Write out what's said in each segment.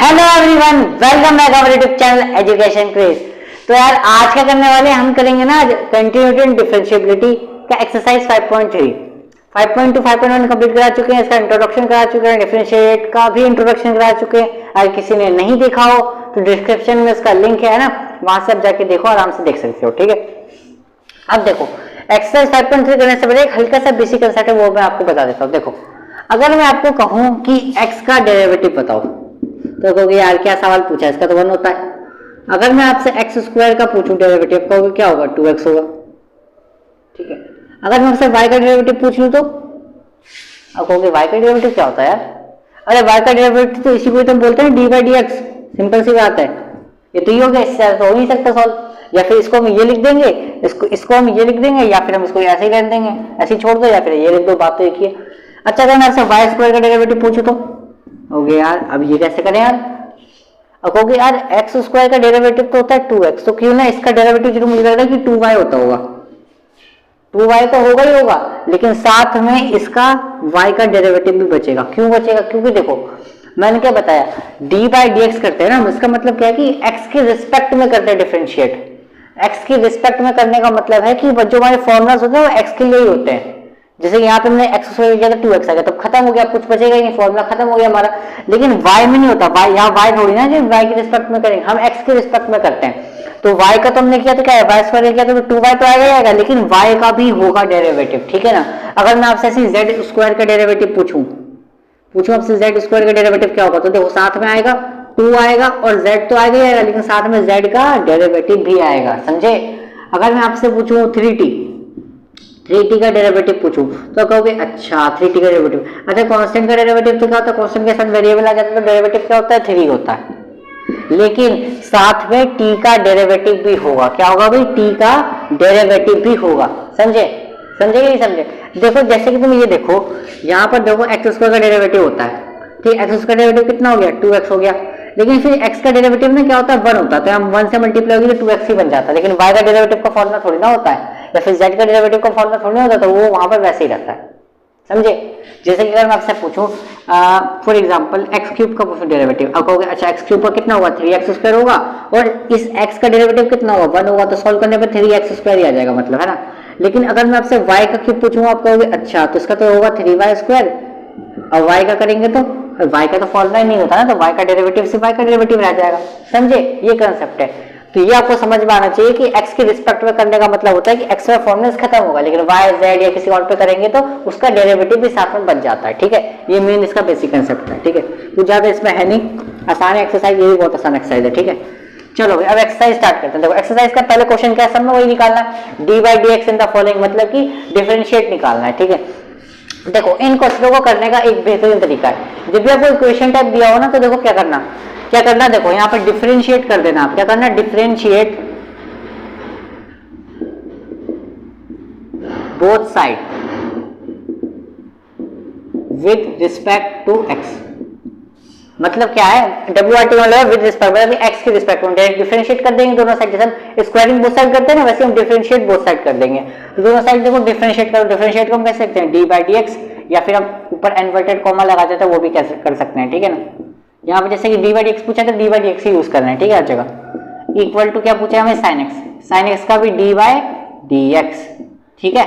Hello everyone, welcome back our YouTube channel education craze. तो यार आज क्या करने वाले हम करेंगे ना, कंटिन्यूटी एंड डिफरेंशिएबिलिटी का एक्सरसाइज 5.3 5.2 5.1 कंप्लीट करा चुके हैं। इसका इंट्रोडक्शन करा चुके हैं, डिफरेंशिएट का भी इंट्रोडक्शन करा चुके हैं। अगर किसी ने नहीं देखा हो तो डिस्क्रिप्शन में इसका लिंक है ना, वहां से आप जाके देखो, आराम से देख सकते हो। ठीक है, अब देखो एक्सरसाइज 5.3 करने से पहले एक हल्का सा बेसिक कंसेप्ट है, वो मैं आपको बता देता हूँ। देखो, अगर मैं आपको कहूं कि x का डेरिवेटिव बताओ तो कहोगे यार क्या सवाल पूछा, इसका तो 1 होता है। अगर मैं आपसे एक्स स्क्वायर का पूछूं डेरिवेटिव, कहोगे क्या होगा, 2x होगा। ठीक है, अगर मैं आपसे y का डेरिवेटिव पूछ लूं तो अब कहोगे y का डेरिवेटिव क्या होता है यार। अरे y का डेरिवेटिव तो इसी को तुम बोलते हैं D by D X, simple सी बात है। ये तो ही हो गया, इससे तो हो नहीं सकता सॉल्व। या फिर इसको हम ये लिख देंगे, इसको हम ये लिख देंगे, या फिर हम इसको ऐसे ही रहने देंगे, ऐसे ही छोड़ दो, या फिर ये लिख दो, बात तो एक ही है। अच्छा, अगर मैं आपसे वाई स्क्वायर का डेरिवेटिव पूछूं तो कहोगे यार अब ये कैसे करें यार। अब कहोगे यार एक्स स्क्वायर का डेरिवेटिव तो होता है 2x, तो क्यों ना इसका डेरिवेटिव जरूर मुझे लग रहा है कि 2y होता होगा। 2y तो होगा ही होगा, लेकिन साथ में इसका y का डेरिवेटिव भी बचेगा। क्यों बचेगा, क्योंकि देखो मैंने क्या बताया, डी बाई डी एक्स करते हैं ना, इसका मतलब क्या है कि x के रिस्पेक्ट में करते हैं डिफरेंशिएट। x के रिस्पेक्ट में करने का मतलब है कि जो हमारे फॉर्मुलाज होते हैं वो x के लिए ही होते हैं। जैसे यहाँ पे हमने x स्क्वायर किया था 2x आ गया, तब खत्म हो गया, कुछ बचेगा ही नहीं, फॉर्मूला खत्म हो गया हमारा। लेकिन y में नहीं होता, y यहाँ y थोड़ी ना जो y के रिस्पेक्ट में करेंगे, हम x के रिस्पेक्ट में करते हैं। तो y का तो हमने किया तो क्या है, y स्क्वायर किया तो 2y तो आएगा ही आएगा, लेकिन y का भी होगा डेरिवेटिव। ठीक है ना। अगर मैं आपसे ऐसे z स्क्वायर का डेरिवेटिव पूछूं आपसे z स्क्वायर का डेरिवेटिव क्या होगा, तो देखो साथ में आएगा 2 आएगा और z तो आएगा ही आएगा, लेकिन साथ में z का डेरिवेटिव भी आएगा, समझे। अगर मैं आपसे पूछूं 3t का डेरिवेटिव पूछूं तो कहोगे अच्छा 3t का डेरिवेटिव, अच्छा कांस्टेंट का डेरिवेटिव तो क्या होता है, कांस्टेंट के साथ वेरिएबल आ जाता है तो डेरिवेटिव क्या होता है, 3 होता है। लेकिन साथ में t का डेरिवेटिव भी होगा। क्या होगा भाई, t का डेरिवेटिव भी होगा। समझे कि नहीं समझे। देखो जैसे कि तुम ये देखो, यहाँ पर देखो एक्स स्क्वायर का डेरिवेटिव होता है, ठीक, एक्स का डेरिवेटिव कितना हो गया, 2x हो गया। लेकिन फिर x का डेरिवेटिव में क्या होता है, 1 होता है, तो हम 1 से मल्टीप्लाई होगी तो 2x ही बन जाता है। लेकिन y का डेरिवेटिव का फॉर्मूला थोड़ी ना होता है, या फिर z का डेरिवेटिव का फॉर्मूला थोड़ी ना होता, तो वो वहां पर वैसे ही रहता है। समझे। जैसे कि अगर मैं आपसे पूछूं फॉर एग्जांपल x क्यूब का पूछूं डेरिवेटिव, अब कहोगे अच्छा x क्यूब का कितना होगा, 3x स्क्वायर होगा, और इस x का डेरिवेटिव कितना होगा, 1 होगा, तो सॉल्व करने पर 3x स्क्वायर ही आ जाएगा, मतलब है ना। लेकिन अगर मैं आपसे y का क्यूब पूछूंगा, आप कहोगे अच्छा तो इसका तो होगा 3y स्क्वायर, और y का करेंगे तो y का तो फॉर्मूला ही नहीं होता ना, तो y का डेरिवेटिव से y का डेरिवेटिव रह जाएगा। समझे, ये कांसेप्ट है। तो ये आपको समझ में आना चाहिए कि x के रिस्पेक्ट में करने का मतलब होता है कि x का फॉर्मूला खत्म होगा, लेकिन y z या किसी और पे करेंगे तो उसका डेरिवेटिव भी साथ में बच जाता है। ठीक है, ये मेन इसका बेसिक कांसेप्ट है। ठीक है, तो ज्यादा इसमें है नहीं, आसान एक्सरसाइज, ये भी बहुत आसान एक्सरसाइज है। ठीक है, चलो अब एक्सरसाइज स्टार्ट करते हैं। देखो एक्सरसाइज का पहले क्वेश्चन क्या है, सब में वही निकालना है, D by D x in the following, मतलब कि डिफरेंशिएट निकालना है। ठीक है, देखो इन क्वेश्चनों को करने का एक बेहतरीन तरीका है, जब भी आपको इक्वेशन टाइप दिया हो ना, तो देखो क्या करना, देखो यहाँ पर डिफरेंशिएट कर देना। आप क्या करना, differentiate both side with respect to x. मतलब क्या है, WRT मतलब विद रिस्पेक्ट, मतलब एक्स के रिस्पेक्ट में डायरेक्ट डिफरेंशिएट कर देंगे दोनों साइड। जैसे हम स्क्वायरिंग बोथ साइड करते हैं ना, वैसे हम डिफरेंशिएट बोथ साइड कर देंगे। तो दोनों साइड देखो डिफरेंशिएट करो, डिफरेंशिएट को हम कह सकते हैं डी बाई डी एक्स, या फिर हम ऊपर इन्वर्टेड कॉमा लगा देते हैं, वो भी कर सकते हैं। ठीक है ना। यहाँ पे जैसे कि डी बाई डी एक्स पूछा, तो D by D x he use करना है। ठीक है, हर जगह इक्वल टू क्या पूछा है हमें, साइन एक्स का भी डी बाई डी एक्स। ठीक है,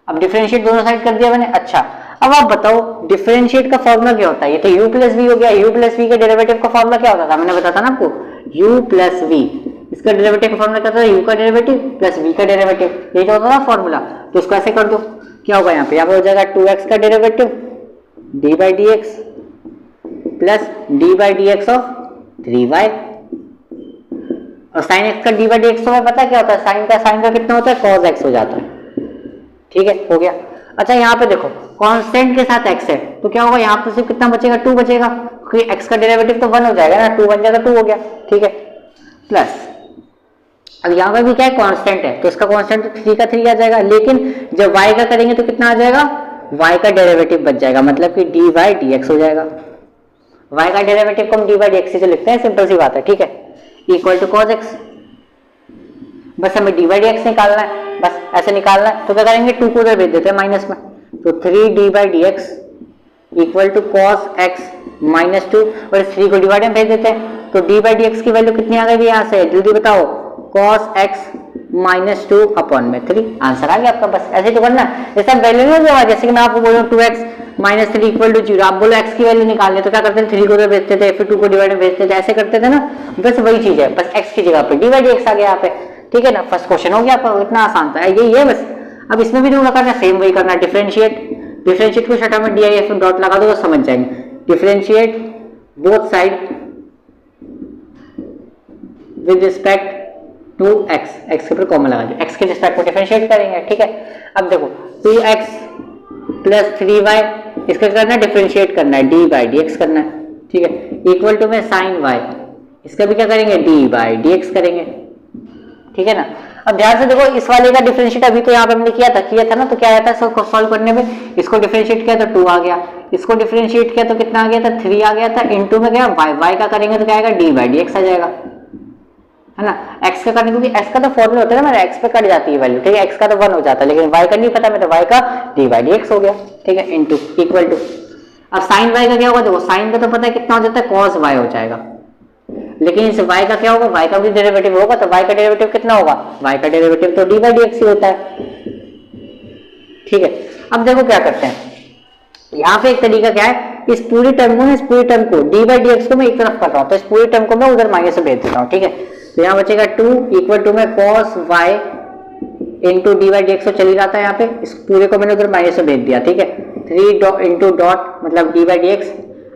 अब डिफरेंशिएट दोनों साइड कर दिया मैंने। अच्छा, अब आप बताओ डिफरेंशिएट का फॉर्मूला क्या होता है, ये तो u प्लस वी हो गया। u प्लस वी के डेरिवेटिव का फॉर्मूला क्या होता था, मैंने बताया था ना आपको, u प्लस वी, इसका डेरिवेटिव का फॉर्मूला क्या होता है, u का डेरिवेटिव प्लस v का डेरिवेटिव, ये जो होता था फॉर्मूला। तो उसको ऐसे कर दो, क्या होगा यहाँ पे हो जाएगा 2x का derivative D by D x plus d by D x of 3y, और साइन एक्स का डी बाई डी एक्स तो पता क्या होता है, साइन का कितना होता है, cos x हो जाता है। ठीक है, हो गया। अच्छा यहाँ पे देखो कांस्टेंट के साथ x है, तो क्या होगा, यहाँ पे सिर्फ कितना बचेगा, 2 बचेगा, क्योंकि x का डेरिवेटिव तो 1 हो जाएगा ना, 2 बन जाएगा, 2 हो गया। ठीक है, प्लस अब यहाँ पे भी क्या है, कांस्टेंट है, तो इसका कांस्टेंट तो 3 का 3 आ जाएगा। लेकिन जब y का करेंगे तो कितना आ जाएगा, y का डेरिवेटिव बच जाएगा, मतलब कि डी बाई डी एक्स हो जाएगा। y का डेरिवेटिव को हम डी बाई डी एक्स से लिखते हैं, सिंपल सी बात है। ठीक है, इक्वल टू cos x, बस हमें डी बाई डी एक्स निकालना है, बस ऐसे निकालना है। तो क्या करेंगे, 2 को उधर भेज देते हैं माइनस में, तो 3 d by D x equal to cos x minus 2 और इस 3 को डिवाइड में भेज देते हैं, तो डी बाई डी एक्स की वैल्यू कितनी आ गई यहाँ से, जल्दी बताओ, कॉस एक्स माइनस 2 अपॉन में 3। आंसर आ गया आपका। बस ऐसे तो करना, ये सब वैल्यू नहीं होगा, जैसे कि मैं आपको बोल रहा हूँ 2x माइनस 3 इक्वल टू 0, आप बोलो x की वैल्यू निकालनी तो क्या करते हैं, 3 को उधर भेजते थे, फिर 2 को डिवाइड में भेजते थे, ऐसे करते थे ना। बस वही चीज है, बस x की जगह पे डी बाई डी एक्स आ गया यहाँ पे, ठीक है ना। फर्स्ट क्वेश्चन हो गया आपका, इतना आसान था, यही है बस। अब इसमें भी तुम्हें करना सेम वही करना, डिफरेंशिएट को शटा में DIF में डॉट लगा दो तो समझ जाएंगे। Differentiate both side with respect to x के ऊपर कॉमन लगा दो, x के रिस्पेक्ट में डिफरेंशिएट करेंगे, ठीक है। अब देखो 2x प्लस 3y, इसका करना है डिफरेंशिएट करना है, डी बाई डी एक्स करना है, ठीक है। इक्वल टू में साइन y, इसका भी क्या करेंगे, डी बाई डी एक्स करेंगे, ठीक है ना। अब ध्यान से देखो, इस वाले का डिफरेंशिएट अभी तो यहाँ पे हमने किया था ना, तो क्या आया था इसको सॉल्व करने में, इसको डिफरेंशिएट किया तो 2 आ गया, इसको डिफरेंशिएट किया तो कितना आ गया था, 3 आ गया था, इनटू में क्या y का करेंगे तो क्या आएगा, डी बाई डी एक्स आ जाएगा, है ना। x का करने, क्योंकि x का तो फॉर्मूला होता है ना, मेरा x पे कट जाती है वैल्यू, ठीक है, x का तो 1 हो जाता है, लेकिन y का नहीं पता, मैं तो y का डी बाई डी एक्स हो गया, ठीक है, इनटू इक्वल टू। अब साइन y का क्या होगा, देखो साइन का तो पता है कितना हो जाता है, cos y हो जाएगा, लेकिन इस y का क्या होगा, y का भी डेरिवेटिव होगा, तो y का डेरिवेटिव कितना होगा, y का डेरिवेटिव तो डी बाई डी एक्स ही होता है, ठीक है। अब देखो क्या करते हैं, यहाँ पे एक तरीका क्या है, इस पूरी टर्म को डी बाई डी एक्स को मैं एक तरफ कर रहा हूँ, तो इस पूरी टर्म को मैं उधर माइनस में भेज देता हूँ, ठीक है। तो यहाँ बचेगा 2 इक्वल टू में cos y into D by D x तो चली जाता है, यहाँ पे इस पूरे को मैंने उधर माइनस में भेज दिया, ठीक है। 3 इंटू डॉट मतलब डी बाई डी एक्स।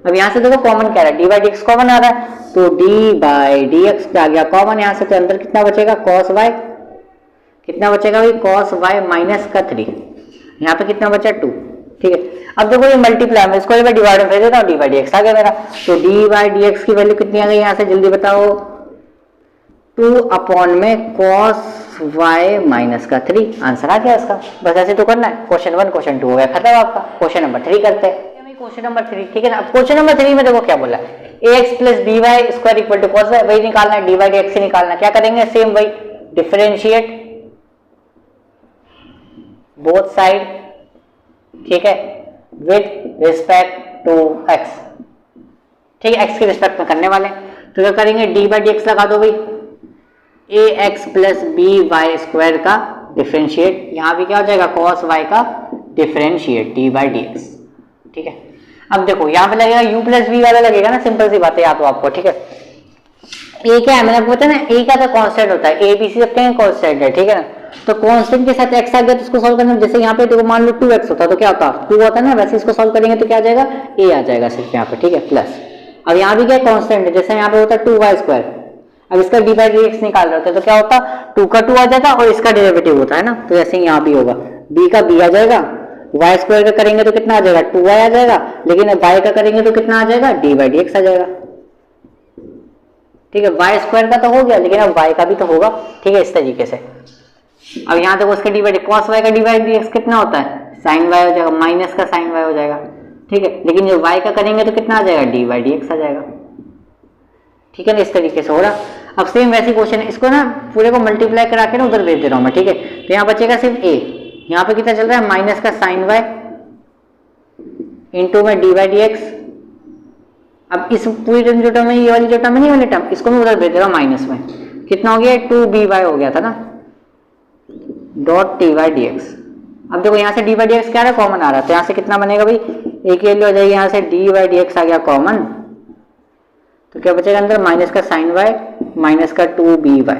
अब यहाँ से देखो कॉमन क्या रहा है, D by D X common आ रहा है, तो डी बाई डी एक्स आ गया कॉमन यहाँ से, तो अंदर कितना बचेगा, cos y, कितना बचेगा भाई, cos y माइनस का 3, यहाँ पे कितना बचा 2, ठीक है। अब देखो ये मल्टीप्लाई में, इसको मैं डिवाइड में भेज देता हूँ, डी बाई डी एक्स आ गया मेरा, तो डी बाई डी एक्स की वैल्यू कितनी आ गई यहाँ से, जल्दी बताओ, 2 अपॉन में cos y माइनस का 3, आंसर आ गया इसका। बस ऐसे तो करना है, क्वेश्चन 1 क्वेश्चन 2 हो गया खत्म आपका। क्वेश्चन नंबर 3 करते हैं, क्वेश्चन नंबर 3, ठीक है ना। अब क्वेश्चन नंबर 3 में देखो क्या बोला है, ax plus b y square equal to cos y, वही निकालना है, डी बाई डी एक्स से निकालना, क्या करेंगे, सेम वही, डिफरेंशिएट बोथ साइड, ठीक है, विद रिस्पेक्ट टू x, ठीक है, x के रिस्पेक्ट में करने वाले, तो क्या करेंगे, डी बाई डी एक्स लगा दो भाई, ax plus b y square का डिफरेंशिएट, यहाँ भी क्या हो जाएगा, cos y का differentiate d by D x, ठीक है। अब देखो यहाँ पे लगेगा u प्लस बी वाला लगेगा ना, सिंपल सी बात है, याद हो आपको, ठीक है। a क्या है, मैंने आपको बताया ना, a क्या तो कांस्टेंट होता है, a b c सबके कांस्टेंट है, ठीक है ना। तो कांस्टेंट के साथ x आ गया तो इसको सॉल्व करना, जैसे यहाँ पे देखो मान लो 2x होता तो क्या होता, 2 होता ना, वैसे इसको सॉल्व करेंगे तो क्या आ जाएगा, a आ जाएगा सिर्फ यहाँ पे, ठीक है, प्लस। अब यहाँ भी क्या कांस्टेंट है, जैसे यहाँ पे होता है 2y स्क्वायर, अब इसका डी बाई डी एक्स निकाल रहे होते तो क्या होता, 2 का 2 आ जाता और इसका डेरिवेटिव होता है ना, तो ऐसे ही यहाँ भी होगा, b का b आ जाएगा, y स्क्वायर का करेंगे तो कितना आ जाएगा, 2y आ जाएगा, लेकिन y का करेंगे तो कितना आ जाएगा, डी बाई डी एक्स आ जाएगा, ठीक है। y स्क्वायर का तो हो गया, लेकिन अब y का भी तो होगा, ठीक है, इस तरीके से। अब यहाँ देखो उसका D by D, cos y का डी बाई डी एक्स कितना होता है, sin y हो जाएगा, माइनस का sin y हो जाएगा, ठीक है, लेकिन जब y का करेंगे तो कितना आ जाएगा, डी बाई डी एक्स आ जाएगा, ठीक है ना, इस तरीके से हो रहा। अब सेम वैसी क्वेश्चन है, इसको ना पूरे को मल्टीप्लाई करा के ना उधर भेज दे रहा हूँ मैं, ठीक है। तो यहाँ बचेगा सिर्फ a, यहाँ पे कितना चल रहा है, माइनस का साइन y इंटू में डी बाई डी एक्स। अब इस पूरी टर्म जो टर्म है, ये वाली जो टर्म है, नहीं वाली टर्म, इसको मैं उधर भेज दे रहा हूँ माइनस में, कितना हो गया, 2by हो गया था ना, dot T by D X. अब देखो यहाँ से डी बाई डी एक्स क्या रहा है, कॉमन आ रहा है, तो यहाँ से कितना बनेगा भाई, एक वैल्यू हो जाएगी, यहाँ से डी बाई डी एक्स आ गया कॉमन, तो क्या बचेगा अंदर, माइनस का साइन y माइनस का 2by,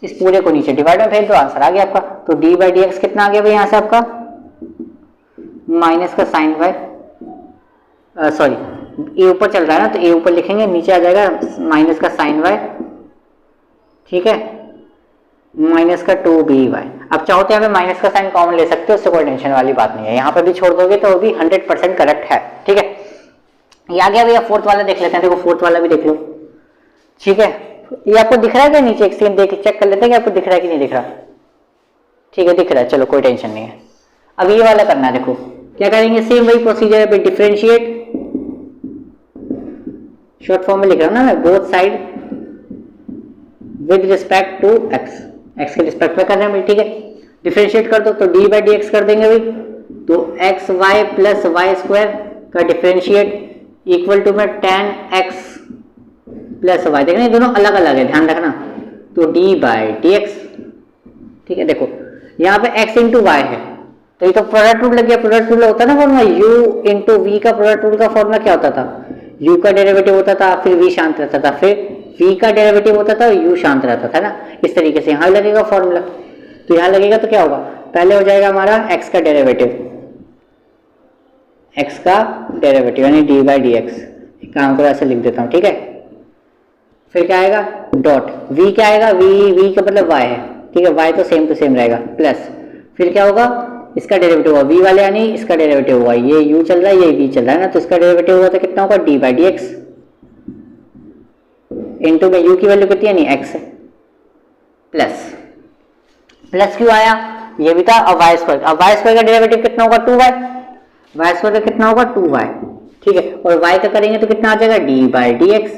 इस पूरे को नीचे डिवाइड में भेज दो, आंसर आ गया आपका। तो डी बाई डी एक्स कितना आ गया भाई यहाँ से आपका, माइनस का साइन y, सॉरी ए ऊपर चल रहा है ना, तो ए ऊपर लिखेंगे, नीचे आ जाएगा माइनस का साइन y, ठीक है, माइनस का 2by। अब चाहो तो यहाँ पे माइनस का साइन कॉमन ले सकते हो, उससे कोई टेंशन वाली बात नहीं है, यहाँ पे भी छोड़ दोगे तो वो भी 100% करेक्ट है, ठीक है। ये आ गया भैया, फोर्थ वाला देख लेते हैं, देखो फोर्थ वाला भी देख लो, ठीक है। ये आपको दिख रहा है क्या नीचे, एक सेकंड देख चेक कर लेते हैं कि आपको दिख रहा है कि नहीं दिख रहा, ठीक है, दिख रहा है, चलो कोई टेंशन नहीं है। अब ये वाला करना है, देखो क्या करेंगे, सेम वही प्रोसीजर है, डिफरेंशिएट, शॉर्ट फॉर्म में लिख रहा हूं ना मैं, both side with respect to x, x के रिस्पेक्ट में कर रहे हैं भाई, ठीक है। डिफरेंशिएट कर दो तो डी बाई डी एक्स कर देंगे भाई, तो x y plus y square का डिफरेंशिएट इक्वल टू में टेन एक्स प्लस वाई। देखना ये दोनों अलग अलग है, ध्यान रखना। तो डी बाई डी एक्स, ठीक है। देखो यहाँ पे x इंटू वाई है, तो ये तो प्रोडक्ट रूल लग गया। प्रोडक्ट रूल होता है ना फॉर्मूला, u इंटू वी का प्रोडक्ट रूल का फॉर्मूला क्या होता था, u का डेरिवेटिव होता था, फिर v शांत रहता था, फिर v का डेरिवेटिव होता था, u शांत रहता था ना। इस तरीके से यहाँ लगेगा फॉर्मूला। तो यहाँ लगेगा तो क्या होगा, पहले हो जाएगा हमारा x का डेरिवेटिव, x का डेरिवेटिव यानी डी बाई डी एक्स। काम को ऐसे लिख देता हूँ, ठीक है। फिर क्या आएगा, डॉट v क्या आएगा, v का मतलब y है, ठीक है। y तो सेम टू सेम रहेगा, प्लस फिर क्या होगा, इसका डेरिवेटिव होगा v वाले यानी इसका डेरिवेटिव होगा, ये u चल रहा है ये v चल रहा है ना, तो इसका डेरिवेटिव होगा तो कितना होगा, D by D x into में u की वैल्यू कितनी है, नहीं x है, प्लस प्लस क्यों आया, ये भी था। अब वाई स्क्वायर, अब वाई स्क्वायर का डेरिवेटिव कितना होगा, 2y, वाई स्क्वायर का कितना होगा 2y, ठीक है। और y का करेंगे तो कितना आ जाएगा, d by D x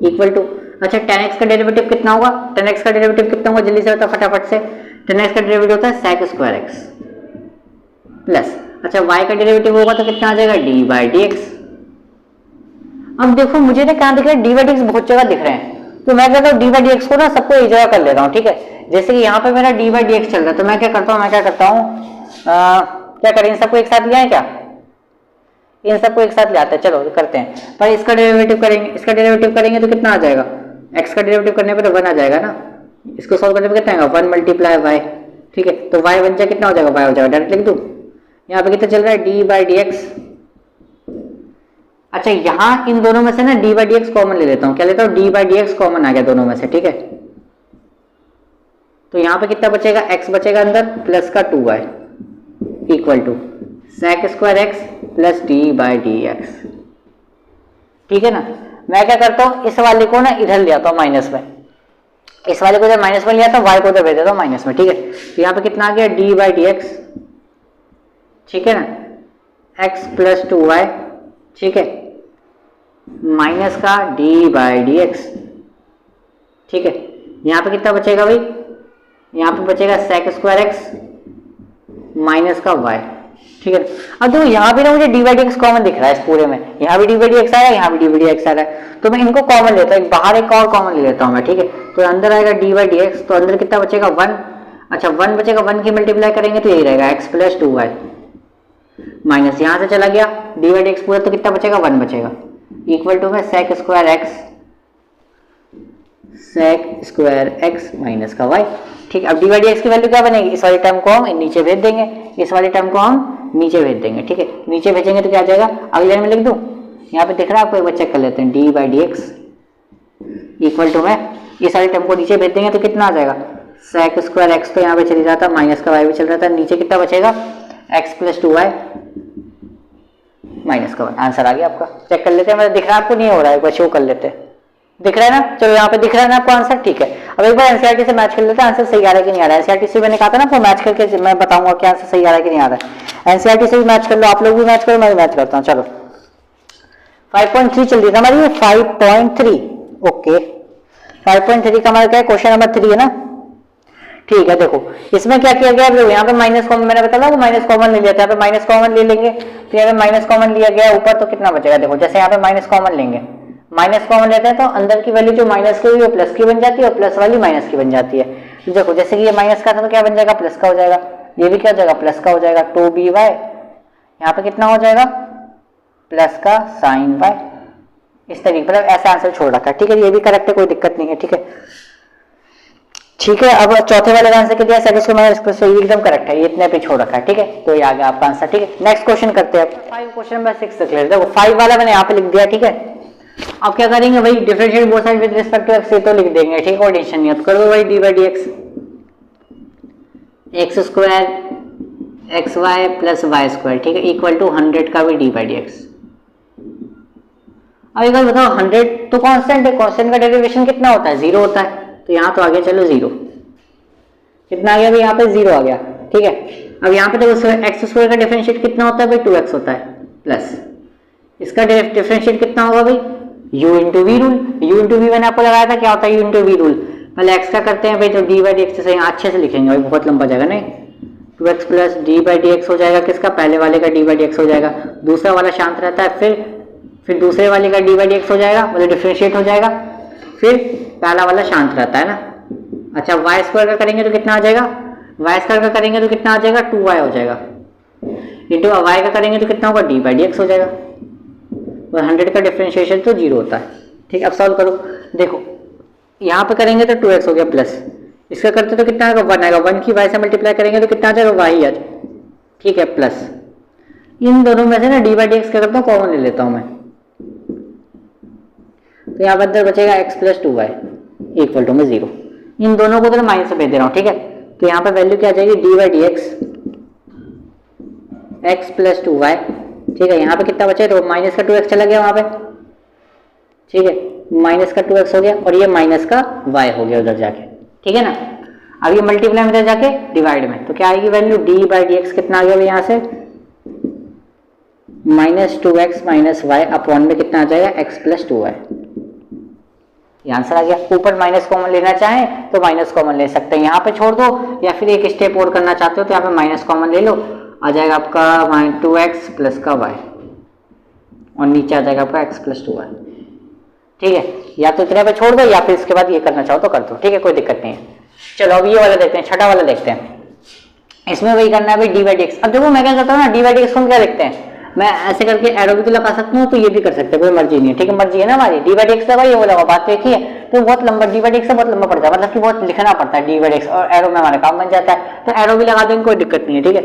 equal to, अच्छा 10x का डेरिवेटिव कितना होगा, 10x का डेरिवेटिव कितना होगा, जल्दी से बता फटाफट से। 10x का डेरिवेटिव होता है sec स्क्वायर x प्लस, अच्छा y का डेरिवेटिव होगा तो कितना आ जाएगा, डी बाई डी एक्स। अब देखो मुझे ना क्या दिख रहा है, डी बाई डी एक्स बहुत जगह दिख रहे हैं, तो मैं कहता हूँ डी बाई डी एक्स को ना सबको एक जगह कर लेता हूँ, ठीक है। जैसे कि यहाँ पे मेरा डी बाई डी एक्स चल रहा है, तो मैं क्या करता हूँ, क्या करें, इन सबको एक साथ ले आए क्या, इन सबको एक साथ ले आते हैं, चलो करते हैं। पर इसका डेरिवेटिव करेंगे, इसका डेरिवेटिव करेंगे तो कितना आ जाएगा, x का डेरिवेटिव करने पे तो 1 आ जाएगा ना, इसको सॉल्व करने पे कितना आएगा, 1 मल्टीप्लाई y, ठीक है। तो y बन जाए कितना हो जाएगा, y हो जाएगा, डायरेक्ट लिख दूं। यहाँ पे कितना चल रहा है, डी बाई डी एक्स। अच्छा यहाँ इन दोनों में से ना D by D X common ले लेता हूँ, क्या लेता हूँ, D by D X common आ गया दोनों में से, ठीक है। तो यहाँ पे कितना बचेगा, x बचेगा अंदर प्लस का 2y equal to sec square x plus d by D x, ठीक है ना। मैं क्या करता हूँ, इस वाले को ना इधर ले आता हूँ माइनस में, इस वाले को इधर माइनस में ले आता हूँ, y को उधर भेज देता हूँ माइनस में, ठीक है। तो यहाँ पे कितना आ गया, डी बाई डी एक्स, ठीक है ना, x प्लस 2y, ठीक है, माइनस का डी बाई डी एक्स, ठीक है। यहाँ पे कितना बचेगा भाई, यहाँ पे बचेगा sec स्क्वायर x माइनस का y, ठीक है। अब देखो यहाँ भी ना मुझे D by D X common दिख रहा है इस पूरे में, यहाँ भी डी बाई डी एक्स आ रहा है, यहाँ भी डी बाई डी एक्स आ रहा है, तो मैं इनको कॉमन लेता हूँ, बाहर एक और कॉमन ले लेता हूँ मैं, ठीक है। तो अंदर आएगा डी बाई डी एक्स, तो अंदर कितना बचेगा 1, अच्छा 1 बचेगा, 1 की मल्टीप्लाई करेंगे तो यही रहेगा x प्लस 2y माइनस यहाँ से चला गया डी बाई डी एक्स पूरा, तो कितना बचेगा 1 बचेगा इक्वल टू में sec स्क्वायर x माइनस का y, ठीक है। अब डी बाई डी एक्स की वैल्यू क्या बनेगी, इस वाली टर्म को हम नीचे भेज देंगे, इस वाली टर्म को हम नीचे भेज देंगे, ठीक है। नीचे भेजेंगे तो क्या आ जाएगा, अगले लाइन में लिख दूं, यहाँ पे दिख रहा है आपको, एक बार चेक कर लेते हैं, D by D x equal to में इस वाली टर्म को नीचे भेज देंगे तो कितना आ जाएगा, sec स्क्वायर x तो यहाँ पे चल रहा था, माइनस का y भी चल रहा था, नीचे कितना बचेगा x प्लस 2y माइनस का 1, आंसर आ गया आपका। चेक कर लेते हैं, मतलब दिख रहा है आपको, नहीं हो रहा है, एक बार शो कर लेते हैं, दिख रहा है ना, चलो यहाँ पे दिख रहा है ना आपको आंसर, ठीक है। अब एक बार एनसीईआरटी से मैच कर लेते हैं, आंसर सही आ रहा है कि नहीं आ रहा है। एनसीईआरटी से मैंने कहा था ना आपको मैच करके मैं बताऊंगा कि आंसर सही आ रहा है कि नहीं आ रहा है। एनसीईआरटी से भी मैच कर लो, आप लोग भी मैच करो, मैं भी मैच करता हूँ। चलो 5.3 चल रही है हमारी, 5.3, ओके 5.3 का हमारा क्या है, क्वेश्चन नंबर 3 है ना, ठीक है। देखो इसमें क्या किया गया, यहाँ पे माइनस कॉमन, मैंने बताया माइनस कॉमन ले लिया था, यहाँ पे माइनस कॉमन ले लेंगे, तो यहाँ पे माइनस कॉमन लिया गया ऊपर, तो कितना बचेगा, देखो जैसे यहाँ पे माइनस कॉमन लेंगे, माइनस कॉमन लेते हैं तो अंदर की वैल्यू जो माइनस की हुई वो प्लस की बन जाती है, और प्लस वाली माइनस की बन जाती है। तो देखो जैसे कि ये माइनस का था तो क्या बन जाएगा, प्लस का हो जाएगा, ये भी क्या हो जाएगा, प्लस का हो जाएगा, 2by यहाँ पे कितना हो जाएगा, प्लस का साइन y, इस तरीके मतलब ऐसा आंसर छोड़ रखा है, ठीक है। ये भी करेक्ट है, कोई दिक्कत नहीं है, ठीक है, ठीक है। अब चौथे वाले आंसर के दिया सर, इसको सही एकदम करेक्ट है, ये इतने पे छोड़ रखा है, ठीक है। तो ये आ गया आपका आंसर, ठीक है। नेक्स्ट क्वेश्चन करते हैं, 5 क्वेश्चन नंबर 6 तक ले, देखो 5 वाला मैंने यहाँ पे लिख दिया, ठीक है। अब क्या करेंगे भाई, differentiate both side with respect to x, तो लिख देंगे, ठीक है, और टेंशन नहीं, अब कर दो भाई d by D x square x y plus y square, ठीक है, इक्वल टू 100 का भी डी बाई डी एक्स। अब एक बार बताओ 100 तो कांस्टेंट है, कांस्टेंट का डेरिवेशन कितना होता है, 0 होता है, तो यहाँ तो आ गया चलो 0, कितना आ गया भाई, यहाँ पे 0 आ गया, ठीक है। अब यहाँ पे देखो एक्स स्क्वायर का डिफरेंशिएट कितना होता है भाई, 2x होता है, प्लस इसका डिफरेंशिएट कितना होगा भाई, u into v rule, u into v मैंने आपको लगाया था, क्या होता है u इंटू वी रूल, पहले x का करते हैं भाई, तो डी बाई डी एक्स से यहाँ अच्छे से लिखेंगे भाई, बहुत लंबा जाएगा नहीं, 2x plus d by D x हो जाएगा किसका, पहले वाले का डी बाई डी एक्स हो जाएगा, दूसरा वाला शांत रहता है, फिर दूसरे वाले का डी बाई डी एक्स हो जाएगा, मतलब डिफ्रेंशिएट हो जाएगा, फिर पहला वाला शांत रहता है ना। अच्छा वाई स्क्वायर का करेंगे तो कितना आ जाएगा, वाई स्क्वायर का करेंगे तो कितना आ जाएगा, 2y हो जाएगा, इंटू वाई का करेंगे तो कितना होगा, डी बाई डी एक्स हो जाएगा, और 100 का डिफ्रेंशिएशन तो 0 होता है। ठीक, अब सॉल्व करो, देखो यहाँ पे करेंगे तो 2x हो गया प्लस, इसका करते तो कितना आएगा, 1 आएगा, 1 की y से मल्टीप्लाई करेंगे तो कितना आ जाएगा, y आ जाएगा। ठीक है, प्लस इन दोनों में से ना डी बाई डी एक्स क्या करता हूँ, कॉमन ले लेता हूँ मैं, तो यहाँ पर अंदर बचेगा x plus 2y equal to में 0। इन दोनों को तो माइनस से भेज दे रहा हूँ। ठीक है, तो यहाँ पे वैल्यू क्या आ जाएगी, D by D x x plus 2y। ठीक है, यहाँ पे कितना बचा है, तो माइनस का 2x चला गया वहाँ पे। ठीक है, माइनस का 2x हो गया और ये माइनस का y हो गया उधर जाके। ठीक है ना, अब ये मल्टीप्लाई में जाके डिवाइड में, तो क्या आएगी value, D by D x कितना आ गया यहाँ से, minus 2x minus Y upon में कितना आ जाएगा, x प्लस 2y। ये आंसर आ गया। ऊपर माइनस कॉमन लेना चाहें तो माइनस कॉमन ले सकते हैं, यहाँ पे छोड़ दो, या फिर एक स्टेप और करना चाहते हो तो यहाँ पे माइनस कॉमन ले लो, आ जाएगा आपका 2x प्लस का y और नीचे आ जाएगा आपका x प्लस 2y। ठीक है, या तो इतने पे छोड़ दो या फिर इसके बाद ये करना चाहो तो कर दो। ठीक है, कोई दिक्कत नहीं है। चलो अब ये वाला देखते हैं, छठा वाला देखते हैं। इसमें वही करना है भाई, डी बाई डी एक्स। अब देखो मैं क्या करता हूँ ना, डी बाई डी एक्स को क्या लिखते हैं, मैं ऐसे करके एरो भी तो लगा सकता हूँ, तो ये भी कर सकते हैं, कोई मर्जी नहीं है। ठीक है, मर्जी है ना हमारी, डी बाई डी एक्स लगा, ये वो लगा, बात एक ही है। तो बहुत लंबा डी बाई डी एक्स बहुत लंबा पड़ता है, मतलब कि बहुत लिखना पड़ता है डी बाई डी एक्स, और एरो में हमारा काम बन जाता है, तो एरो भी लगा देंगे, कोई दिक्कत नहीं है। ठीक है,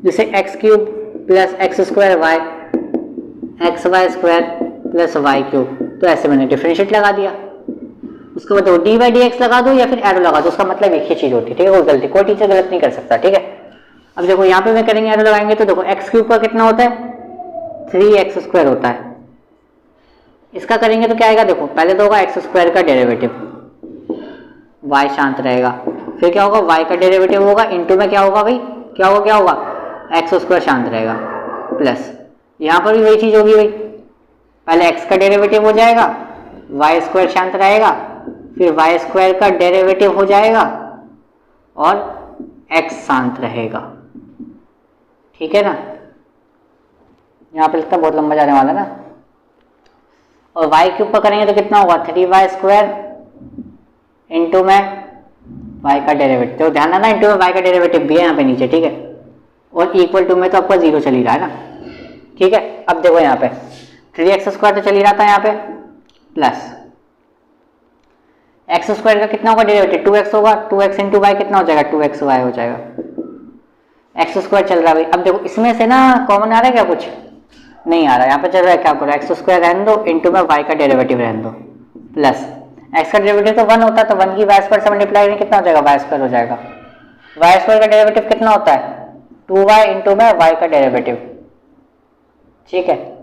जैसे x cube plus x square y, x y square plus y cube, तो ऐसे मैंने डिफरेंशिएट लगा दिया। उसके बाद डी बाई डी एक्स लगा दो या फिर एरो लगा दो, उसका मतलब एक ही चीज होती है। ठीक है, कोई गलती, कोई टीचर गलत नहीं कर सकता। ठीक है, अब देखो यहाँ पे मैं करेंगे एरो लगाएंगे तो देखो एक्स क्यूब का कितना होता है, 3x स्क्वायर होता है। इसका करेंगे तो क्या आएगा, देखो पहले तो होगा एक्स स्क्वायर का डेरिवेटिव, y शांत रहेगा, फिर क्या होगा, y का डेरिवेटिव होगा, इनटू में क्या होगा भाई, क्या होगा एक्स स्क्वायर शांत रहेगा, प्लस यहाँ पर भी वही चीज होगी भाई, पहले x का डेरिवेटिव हो जाएगा, y स्क्वायर शांत रहेगा, फिर y स्क्वायर का डेरिवेटिव हो जाएगा और x शांत रहेगा। ठीक है ना, यहाँ पे लगता है बहुत लंबा जाने वाला ना। और y क्यूब पर करेंगे तो कितना होगा, 3y स्क्वायर इंटू में y का डेरिवेटिव, तो ध्यान रखना इंटू में y का डेरिवेटिव भी है यहाँ पे नीचे। ठीक है, और इक्वल टू में तो आपका 0 चल ही रहा है ना। ठीक है, अब देखो यहाँ पे 3x स्क्वायर तो चल ही रहा था यहाँ पे, प्लस एक्स स्क्वायर का कितना होगा डेरिवेटिव, 2x होगा, 2x इंटू वाई कितना हो जाएगा, 2xy हो जाएगा, एक्स स्क्वायर चल रहा है भाई। अब देखो इसमें से ना कॉमन आ रहा है क्या, कुछ नहीं आ रहा है, यहाँ पे चल रहा है, क्या करो एक्स स्क्वायर रहने दो, इंटू में वाई का डेरिवेटिव रहने दो, प्लस एक्स का डेरिवेटिव तो 1 होता है, तो 1 की वाई स्क्वायर से मल्टीप्लाई करेंगे कितना हो जाएगा, वाई स्क्वायर हो जाएगा। वाई स्क्वायर का डेरिवेटिव कितना होता है, 2y इंटू में वाई का डेरिवेटिव। ठीक है,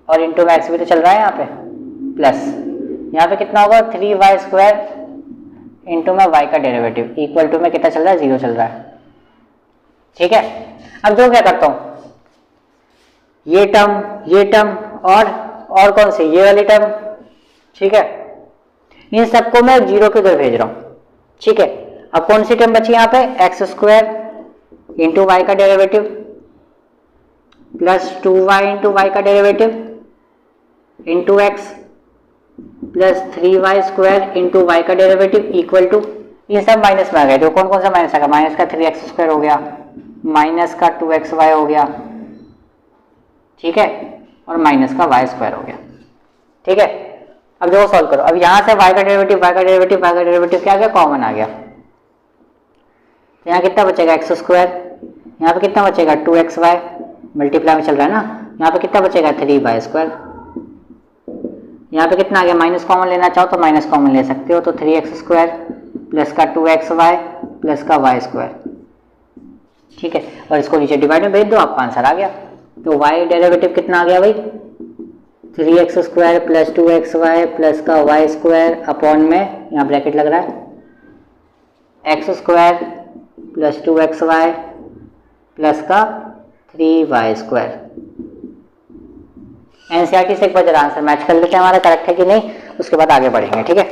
और इंटू में एक्स भी तो चल रहा है यहाँ पे, प्लस यहाँ पे कितना होगा, 3y स्क्वायर इंटू में y का डेरिवेटिव, इक्वल टू में कितना चल रहा है, 0 चल रहा है। ठीक है, अब जो क्या करता हूं, ये टर्म और कौन सी, ये वाली टर्म। ठीक है, इन सबको मैं 0 के उधर भेज रहा हूं। ठीक है, अब कौन सी टर्म बची यहाँ पे, एक्स स्क्वायर इंटू वाई का derivative plus 2y into Y का derivative into X plus 3y square into Y का डेरिवेटिव इक्वल टू, ये सब माइनस में आ गए। तो कौन कौन सा माइनस आ गया, माइनस का 3x स्क्वायर हो गया, माइनस का 2xy हो गया। ठीक है, और माइनस का y स्क्वायर हो गया। ठीक है, अब देखो सॉल्व करो, अब यहाँ से y का डेरिवेटिव क्या आ गया, कॉमन आ गया, तो यहाँ कितना बचेगा, एक्स स्क्वायर, यहाँ पे कितना बचेगा 2xy, मल्टीप्लाई में चल रहा है ना, यहाँ पे कितना बचेगा 3y स्क्वायर, यहाँ पे कितना आ गया, माइनस कॉमन लेना चाहो तो माइनस कॉमन ले सकते हो, तो 3x स्क्वायर प्लस का 2xy प्लस का y स्क्वायर। ठीक है, और इसको नीचे डिवाइड में भेज दो, आपका आंसर आ गया। तो y डेरिवेटिव कितना आ गया भाई, 3x square plus 2xy plus का y स्क्वायर अपॉन में, यहाँ ब्रैकेट लग रहा है, x square plus 2xy plus का 3y स्क्वायर। एनसीईआरटी से एक बार जरा आंसर मैच कर लेते हैं हमारा करेक्ट है कि नहीं, उसके बाद आगे बढ़ेंगे। ठीक है,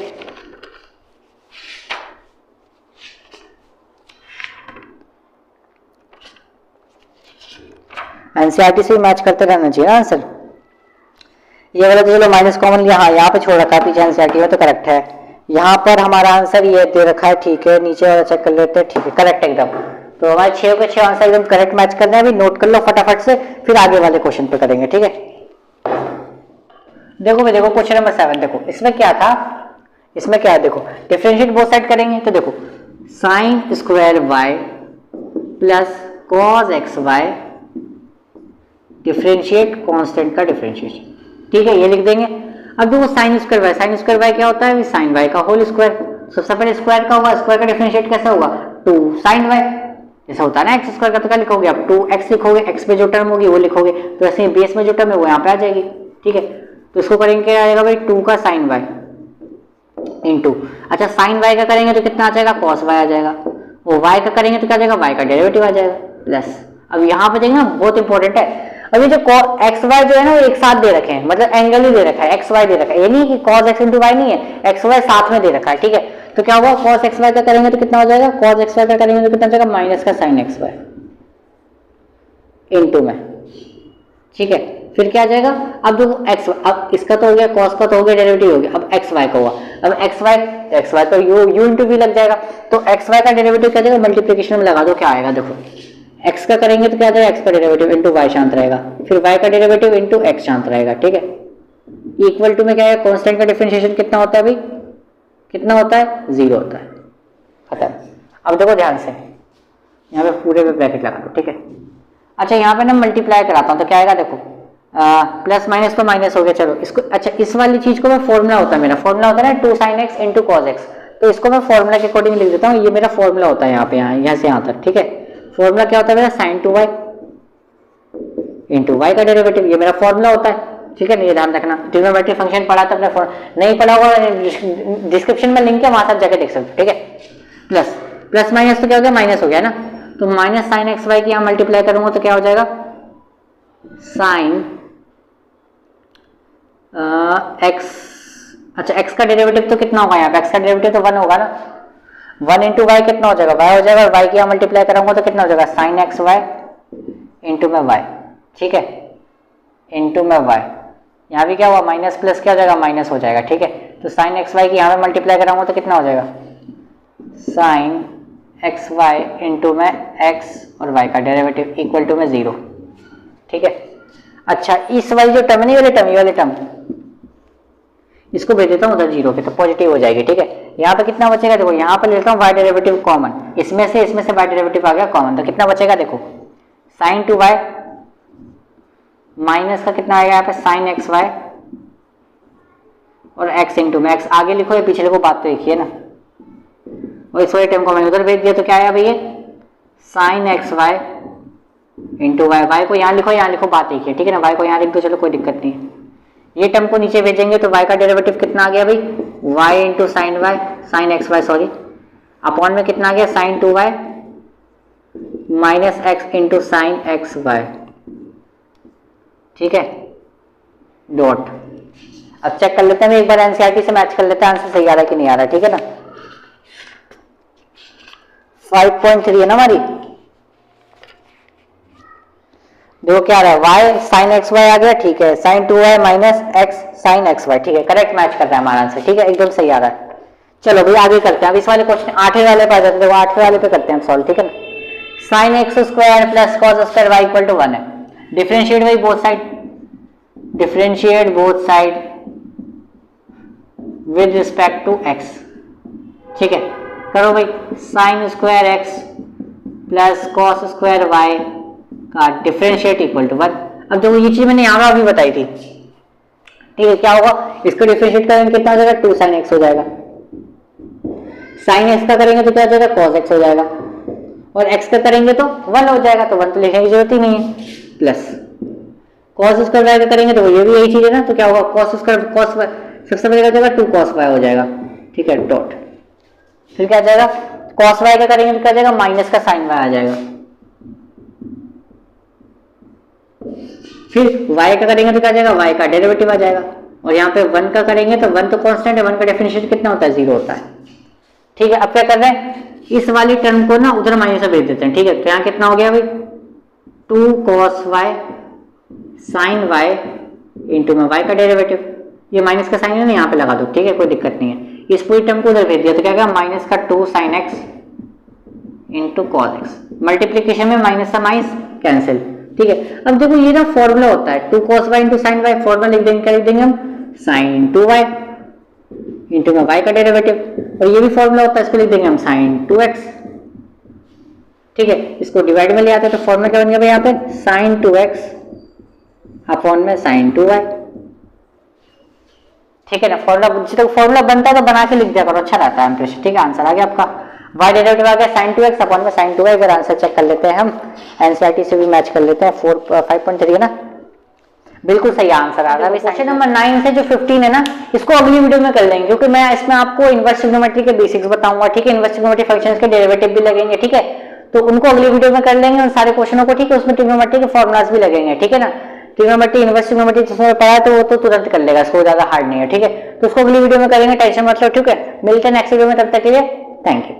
एनसीईआरटी से मैच करते रहना चाहिए ना आंसर। ये वाला तो चलो माइनस कॉमन यहाँ पे छोड़ रखा है, पीछे एनसीईआरटी में तो करेक्ट है। यहाँ पर हमारा आंसर ये दे रखा है, ठीक है, नीचे वाला चेक कर लेते हैं, ठीक है करेक्ट एकदम। तो हमारे 6 के 6 आंसर एकदम करेक्ट मैच करने हैं। अभी नोट कर लो फटाफट से, फिर आगे वाले क्वेश्चन पे करेंगे, ठीक है। देखो भाई देखो क्वेश्चन नंबर 7 देखो, इसमें क्या था, इसमें क्या है देखो, डिफरेंशिएट बोथ साइड करेंगे तो देखो sine square y plus cos x y differentiate constant का डिफरेंशिएशन, ठीक है, ये लिख देंगे। अब देखो sine square y, sine square y क्या होता है, साइन वाई का होल स्क्वायर। सबसे पहले स्क्वायर का होगा, स्क्वायर का डिफरेंशिएट कैसा होगा, 2 साइन वाई, जैसा होता है ना एक्स स्क्वायर का, तो क्या लिखोगे आप 2x लिखोगे, एक्स पे जो टर्म होगी वो लिखोगे, तो ऐसे बेस में जो टर्म है वो यहाँ पे आ जाएगी, ठीक है। तो इसको करेंगे क्या आ जाएगा भाई 2 का साइन वाई इंटू, अच्छा साइन वाई का करेंगे तो कितना आ जाएगा कॉस वाई आ जाएगा, वो वाई का करेंगे तो क्या आ जाएगा वाई का डेरिवेटिव आ जाएगा प्लस। अब यहाँ पे देखना बहुत इंपॉर्टेंट है, अभी जो एक्स वाई जो है ना वो एक साथ दे रखे हैं, मतलब एंगल ही दे रखा है, एक्स वाई दे रखा है, ये नहीं कि कॉस एक्स इंटू वाई नहीं है, एक्स वाई साथ में दे रखा है, ठीक है। तो क्या होगा कॉस एक्स वाई का करेंगे तो कितना हो जाएगा, कॉस एक्स वाई का करेंगे तो कितना हो जाएगा माइनस का साइन एक्स वाई इंटू में, ठीक है। फिर क्या आ जाएगा, अब देखो एक्स, अब इसका तो हो गया, कॉस का तो हो गया, डेरिवेटिव हो गया, अब एक्स वाई का हुआ, अब एक्स वाई तो यू इंटू वी लग जाएगा, तो एक्स वाई का डेरिवेटिव क्या जाएगा मल्टीप्लिकेशन में लगा दो, क्या आएगा देखो, एक्स का करेंगे तो क्या आ जाएगा एक्स का डेरिवेटिव इंटू वाई शांत रहेगा, फिर वाई का डेरिवेटिव इंटू एक्स शांत रहेगा, ठीक है। इक्वल टू में क्या है, कांस्टेंट का डिफरेंशिएशन कितना होता है भाई, कितना होता है 0 होता है, खत्म। अब देखो ध्यान से, यहाँ पे पूरे में ब्रैकेट लगा दो, ठीक है। अच्छा यहाँ पे ना मल्टीप्लाई कराता हूँ तो क्या आएगा देखो, प्लस माइनस तो माइनस हो गया, चलो इसको, अच्छा इस वाली चीज को मैं फॉर्मूला होता है, मेरा फॉर्मूला होता है ना 2 sin x into cos x, तो इसको मैं फॉर्मूला के अकॉर्डिंग लिख देता हूँ, ये मेरा फॉर्मूला होता है यहाँ पे, यहाँ से यहाँ तक, ठीक है। फॉर्मूला क्या होता है मेरा साइन 2y इंटू वाई का डेरिवेटिव, ये मेरा फॉर्मूला होता है, ठीक है। ये ध्यान रखना, ट्रिग्नोमेट्री फंक्शन पढ़ा था अपने, नहीं पढ़ा होगा डिस्क्रिप्शन में लिंक है, वहां तक जाके देख सकते, ठीक है। प्लस प्लस माइनस तो क्या हो गया माइनस हो गया ना, तो माइनस साइन एक्स वाई की यहाँ मल्टीप्लाई करूंगा तो क्या हो जाएगा साइन एक्स, अच्छा एक्स का डेरिवेटिव तो कितना होगा यहाँ पे, एक्स का डेरिवेटिव तो 1 होगा ना, 1 इंटू वाई कितना हो जाएगा, वाई हो जाएगा, वाई की यहाँ मल्टीप्लाई करूंगा तो कितना हो जाएगा साइन एक्स वाई इंटू में वाई, ठीक है, इंटू में वाई, यहाँ भी क्या हुआ माइनस प्लस क्या हो जाएगा माइनस हो जाएगा, ठीक है। तो साइन एक्स वाई की यहाँ पे मल्टीप्लाई कराऊंगा तो कितना हो जाएगा साइन एक्स वाई इंटू में एक्स और वाई का डेरिवेटिव इक्वल टू में 0, ठीक है। अच्छा इस वाली जो टर्म नहीं वाली टर्म, ये वाली टर्म इसको भेज देता हूँ उधर 0 पे, तो पॉजिटिव हो जाएगी, ठीक है। यहाँ पे कितना बचेगा देखो, यहाँ पे लेता हूँ वाई डेरिवेटिव कॉमन, इसमें से वाई डेरिवेटिव आ गया कॉमन, तो कितना बचेगा देखो साइन 2y माइनस का कितना आएगा यहाँ पे साइन एक्स वाई और x इंटू में x, आगे लिखो या पीछे लिखो बात तो एक ही है ना, और इस वाले टर्म को मैंने उधर भेज दिया तो क्या आया भैया sine x y into y, y को यहाँ लिखो यहाँ लिखो बात एक है, ठीक है ना, वाई को यहाँ लिख दो चलो कोई दिक्कत नहीं है। ये टर्म को नीचे भेजेंगे तो y का डेरिवेटिव कितना आ गया भाई y into sine y, sine x y sorry, upon में कितना आ गया sine 2y minus x into sine x y, ठीक है, डॉट। अब चेक कर लेते हैं एक बार एनसीईआरटी से मैच कर लेते हैं आंसर सही आ रहा है कि नहीं आ रहा है, ठीक है ना। 5.3 है ना हमारी, देखो क्या आ रहा है y साइन एक्स वाई आ गया, ठीक है, sine 2y minus x sine x y, ठीक है, करेक्ट मैच कर रहा है हमारा आंसर, ठीक है, एकदम सही आ रहा है। चलो भाई आगे करते हैं, अब इस वाले क्वेश्चन 8वें वाले पे आ जाते हैं, देखो 8वें वाले पे करते हैं हम सॉल्व, ठीक है ना। Sine x square plus cos square y equal to 1 है, डिफरेंशिएट भाई both side, differentiate both side with respect to x, ठीक है, करो भाई sine square x plus cos square y का डिफरेंशिएट इक्वल टू 1। अब देखो ये चीज मैंने यहाँ अभी बताई थी, ठीक है, क्या होगा इसको डिफरेंशिएट करेंगे कितना हो जाएगा 2 sin x हो जाएगा, साइन एक्स का करेंगे तो क्या हो जाएगा cos x हो जाएगा, और x का करेंगे तो 1 हो जाएगा, तो 1 तो लिखने की जरूरत ही नहीं है, प्लस cos स्क्वायर वाई का करेंगे तो ये भी यही चीज है ना, तो क्या होगा cos स्क्वायर cos सबसे पहले क्या हो जाएगा 2 cos y हो जाएगा, ठीक है, डॉट, फिर क्या आ जाएगा cos y का करेंगे तो क्या आ जाएगा माइनस का sin y आ जाएगा, फिर y का करेंगे तो क्या आ जाएगा y का डेरिवेटिव आ जाएगा, और यहाँ पे 1 का करेंगे तो 1 तो कांस्टेंट है, 1 का डेफिनेशन कितना होता है 0 होता है, ठीक है। अब क्या कर रहे हैं इस वाली टर्म को ना उधर माइनस से भेज देते हैं, ठीक है, तो यहाँ कितना हो गया भाई 2 cos y sin y into में y का डेरिवेटिव, ये माइनस का साइन है ना यहाँ पे लगा दो, ठीक है, कोई दिक्कत नहीं है। इस पूरी टर्म को उधर भेज दिया तो क्या होगा, माइनस का 2 sin x into cos x, multiplication में माइनस का माइनस कैंसिल, ठीक है। अब देखो ये ना फॉर्मूला होता है 2 cos y into sign y, formula लिख देंगे, क्या लिख देंगे हम, साइन इंटू y इंटू में y का डेरिवेटिव, और ये भी फॉर्मूला होता है, इसको लिख देंगे हम साइन 2x, ठीक है। इसको डिवाइड में ले आते हैं तो फॉर्मूला क्या बन गया भाई यहाँ पे, साइन 2x अपॉन में साइन 2y, ठीक है ना। फॉर्मूला बनता है तो बना के लिख दिया करो, अच्छा रहता है, ठीक है। आंसर आ गया आपका, y डेरिवेटिव आ गया sin 2x अपॉन में sin 2y। अगर आंसर चेक कर लेते हैं हम, एनसीईआरटी से भी मैच कर लेते हैं, 5.3 है ना, बिल्कुल सही आंसर आ रहा है। क्वेश्चन नंबर 9 से जो 15 है ना, इसको अगली वीडियो में कर लेंगे, क्योंकि मैं इसमें आपको इनवर्स ट्रिग्नोमेट्री के बेसिक्स बताऊंगा, ठीक है। इनवर्स ट्रिग्नोमेट्री फंक्शंस के डेरिवेटिव भी लगेंगे, ठीक है, तो उनको अगली वीडियो में कर लेंगे उन सारे क्वेश्चनों को, ठीक है। उसमें ट्रिग्नोमेट्री के फॉर्मुलाज भी लगेंगे, ठीक है ना। ट्रिग्नोमेट्री, इनवर्स ट्रिग्नोमेट्री जिसमें पढ़ा है तो वो तो तुरंत कर लेगा, इसको ज्यादा हार्ड नहीं है, ठीक है। तो उसको अगली वीडियो में करेंगे, टेंशन मत लो, ठीक है। मिलते हैं नेक्स्ट वीडियो में, तब तक के लिए थैंक यू।